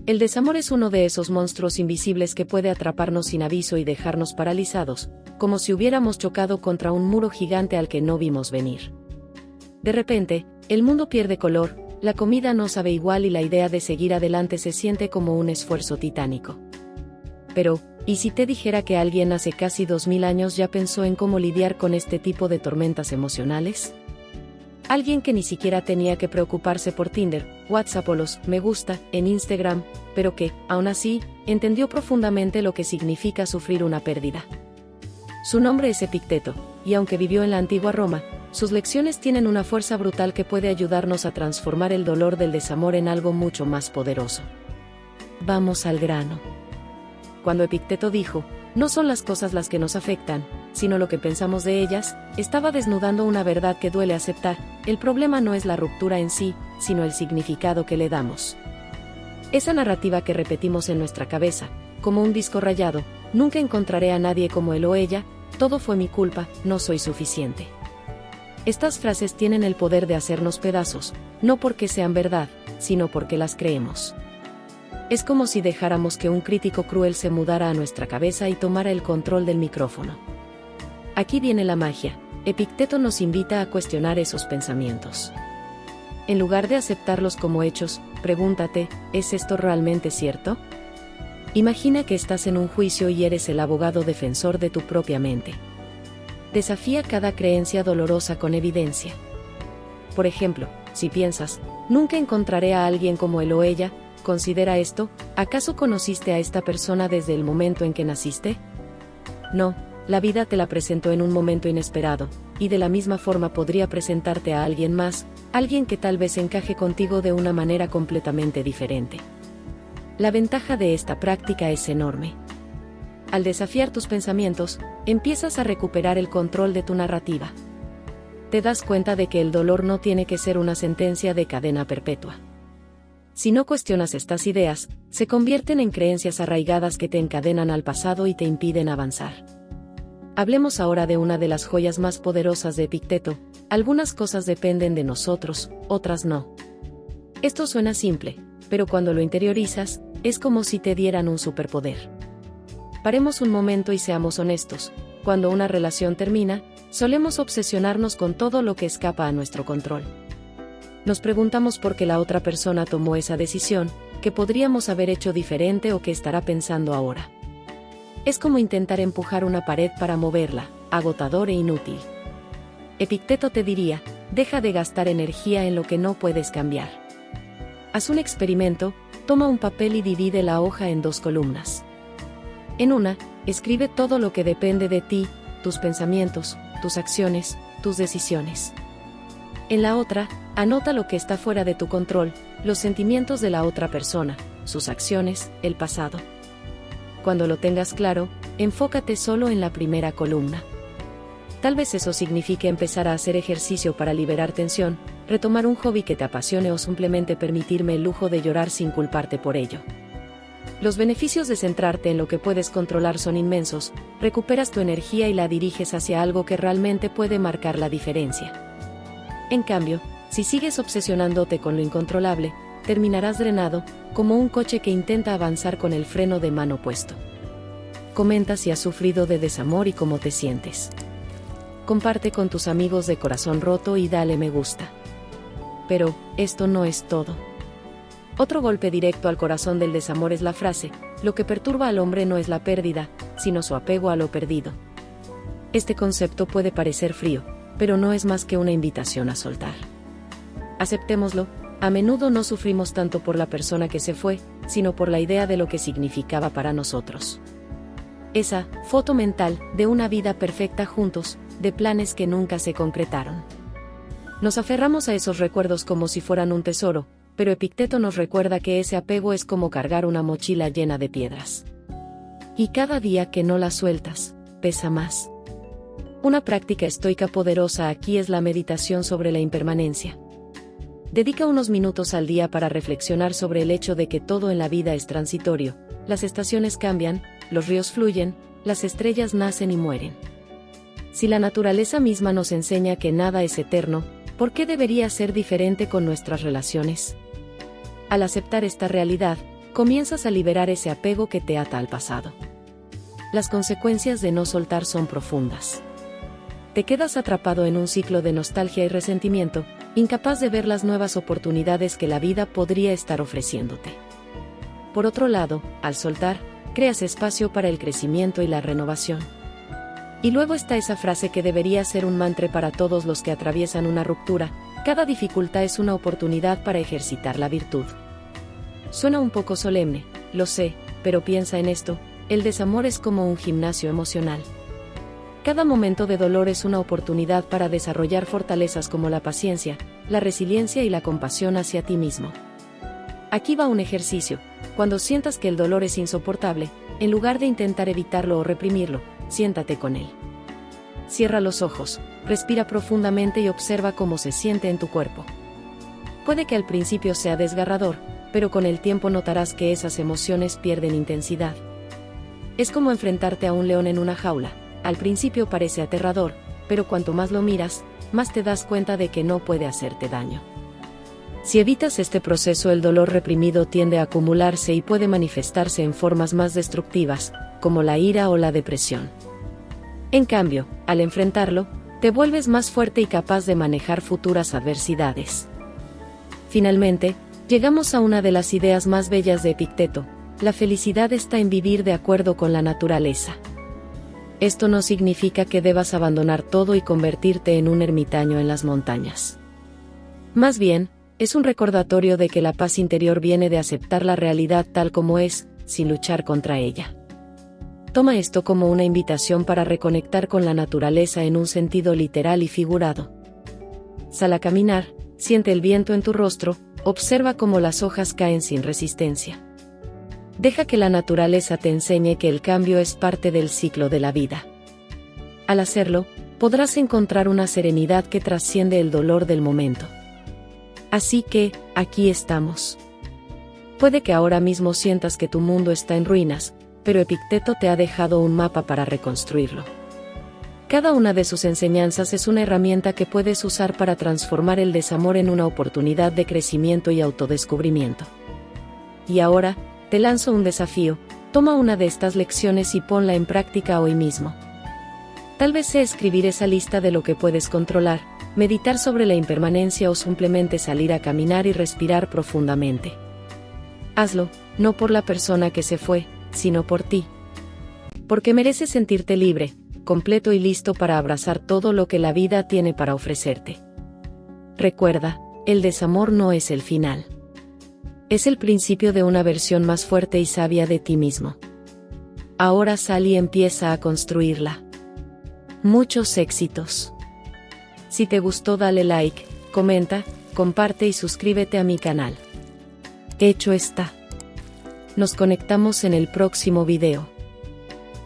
El desamor es uno de esos monstruos invisibles que puede atraparnos sin aviso y dejarnos paralizados, como si hubiéramos chocado contra un muro gigante al que no vimos venir. De repente, el mundo pierde color, la comida no sabe igual y la idea de seguir adelante se siente como un esfuerzo titánico. Pero, ¿y si te dijera que alguien hace casi 2000 años ya pensó en cómo lidiar con este tipo de tormentas emocionales? Alguien que ni siquiera tenía que preocuparse por Tinder, WhatsApp o los me gusta en Instagram, pero que, aún así, entendió profundamente lo que significa sufrir una pérdida. Su nombre es Epicteto, y aunque vivió en la antigua Roma, sus lecciones tienen una fuerza brutal que puede ayudarnos a transformar el dolor del desamor en algo mucho más poderoso. Vamos al grano. Cuando Epicteto dijo, no son las cosas las que nos afectan, sino lo que pensamos de ellas, estaba desnudando una verdad que duele aceptar. El problema no es la ruptura en sí, sino el significado que le damos. Esa narrativa que repetimos en nuestra cabeza, como un disco rayado, nunca encontraré a nadie como él o ella, todo fue mi culpa, no soy suficiente. Estas frases tienen el poder de hacernos pedazos, no porque sean verdad, sino porque las creemos. Es como si dejáramos que un crítico cruel se mudara a nuestra cabeza y tomara el control del micrófono. Aquí viene la magia. Epicteto nos invita a cuestionar esos pensamientos. En lugar de aceptarlos como hechos, pregúntate, ¿es esto realmente cierto? Imagina que estás en un juicio y eres el abogado defensor de tu propia mente. Desafía cada creencia dolorosa con evidencia. Por ejemplo, si piensas, nunca encontraré a alguien como él o ella, considera esto, ¿acaso conociste a esta persona desde el momento en que naciste? No. La vida te la presentó en un momento inesperado, y de la misma forma podría presentarte a alguien más, alguien que tal vez encaje contigo de una manera completamente diferente. La ventaja de esta práctica es enorme. Al desafiar tus pensamientos, empiezas a recuperar el control de tu narrativa. Te das cuenta de que el dolor no tiene que ser una sentencia de cadena perpetua. Si no cuestionas estas ideas, se convierten en creencias arraigadas que te encadenan al pasado y te impiden avanzar. Hablemos ahora de una de las joyas más poderosas de Epicteto. Algunas cosas dependen de nosotros, otras no. Esto suena simple, pero cuando lo interiorizas, es como si te dieran un superpoder. Paremos un momento y seamos honestos. Cuando una relación termina, solemos obsesionarnos con todo lo que escapa a nuestro control. Nos preguntamos por qué la otra persona tomó esa decisión, qué podríamos haber hecho diferente o qué estará pensando ahora. Es como intentar empujar una pared para moverla, agotador e inútil. Epicteto te diría, deja de gastar energía en lo que no puedes cambiar. Haz un experimento, toma un papel y divide la hoja en 2 columnas. En una, escribe todo lo que depende de ti, tus pensamientos, tus acciones, tus decisiones. En la otra, anota lo que está fuera de tu control, los sentimientos de la otra persona, sus acciones, el pasado. Cuando lo tengas claro, enfócate solo en la primera columna. Tal vez eso signifique empezar a hacer ejercicio para liberar tensión, retomar un hobby que te apasione o simplemente permitirme el lujo de llorar sin culparte por ello. Los beneficios de centrarte en lo que puedes controlar son inmensos, recuperas tu energía y la diriges hacia algo que realmente puede marcar la diferencia. En cambio, si sigues obsesionándote con lo incontrolable, terminarás drenado, como un coche que intenta avanzar con el freno de mano puesto. Comenta si has sufrido de desamor y cómo te sientes. Comparte con tus amigos de corazón roto y dale me gusta. Pero, esto no es todo. Otro golpe directo al corazón del desamor es la frase, lo que perturba al hombre no es la pérdida, sino su apego a lo perdido. Este concepto puede parecer frío, pero no es más que una invitación a soltar. Aceptémoslo. A menudo no sufrimos tanto por la persona que se fue, sino por la idea de lo que significaba para nosotros. Esa foto mental de una vida perfecta juntos, de planes que nunca se concretaron. Nos aferramos a esos recuerdos como si fueran un tesoro, pero Epicteto nos recuerda que ese apego es como cargar una mochila llena de piedras. Y cada día que no la sueltas, pesa más. Una práctica estoica poderosa aquí es la meditación sobre la impermanencia. Dedica unos minutos al día para reflexionar sobre el hecho de que todo en la vida es transitorio, las estaciones cambian, los ríos fluyen, las estrellas nacen y mueren. Si la naturaleza misma nos enseña que nada es eterno, ¿por qué debería ser diferente con nuestras relaciones? Al aceptar esta realidad, comienzas a liberar ese apego que te ata al pasado. Las consecuencias de no soltar son profundas. Te quedas atrapado en un ciclo de nostalgia y resentimiento, incapaz de ver las nuevas oportunidades que la vida podría estar ofreciéndote. Por otro lado, al soltar, creas espacio para el crecimiento y la renovación. Y luego está esa frase que debería ser un mantra para todos los que atraviesan una ruptura: cada dificultad es una oportunidad para ejercitar la virtud. Suena un poco solemne, lo sé, pero piensa en esto: el desamor es como un gimnasio emocional. Cada momento de dolor es una oportunidad para desarrollar fortalezas como la paciencia, la resiliencia y la compasión hacia ti mismo. Aquí va un ejercicio: cuando sientas que el dolor es insoportable, en lugar de intentar evitarlo o reprimirlo, siéntate con él. Cierra los ojos, respira profundamente y observa cómo se siente en tu cuerpo. Puede que al principio sea desgarrador, pero con el tiempo notarás que esas emociones pierden intensidad. Es como enfrentarte a un león en una jaula: al principio parece aterrador, pero cuanto más lo miras, más te das cuenta de que no puede hacerte daño. Si evitas este proceso, el dolor reprimido tiende a acumularse y puede manifestarse en formas más destructivas, como la ira o la depresión. En cambio, al enfrentarlo, te vuelves más fuerte y capaz de manejar futuras adversidades. Finalmente, llegamos a una de las ideas más bellas de Epicteto: la felicidad está en vivir de acuerdo con la naturaleza. Esto no significa que debas abandonar todo y convertirte en un ermitaño en las montañas. Más bien, es un recordatorio de que la paz interior viene de aceptar la realidad tal como es, sin luchar contra ella. Toma esto como una invitación para reconectar con la naturaleza en un sentido literal y figurado. Sal a caminar, siente el viento en tu rostro, observa cómo las hojas caen sin resistencia. Deja que la naturaleza te enseñe que el cambio es parte del ciclo de la vida. Al hacerlo, podrás encontrar una serenidad que trasciende el dolor del momento. Así que, aquí estamos. Puede que ahora mismo sientas que tu mundo está en ruinas, pero Epicteto te ha dejado un mapa para reconstruirlo. Cada una de sus enseñanzas es una herramienta que puedes usar para transformar el desamor en una oportunidad de crecimiento y autodescubrimiento. Y ahora, te lanzo un desafío: toma una de estas lecciones y ponla en práctica hoy mismo. Tal vez sea escribir esa lista de lo que puedes controlar, meditar sobre la impermanencia o simplemente salir a caminar y respirar profundamente. Hazlo, no por la persona que se fue, sino por ti. Porque mereces sentirte libre, completo y listo para abrazar todo lo que la vida tiene para ofrecerte. Recuerda, el desamor no es el final. Es el principio de una versión más fuerte y sabia de ti mismo. Ahora sal y empieza a construirla. Muchos éxitos. Si te gustó, dale like, comenta, comparte y suscríbete a mi canal. Hecho está. Nos conectamos en el próximo video.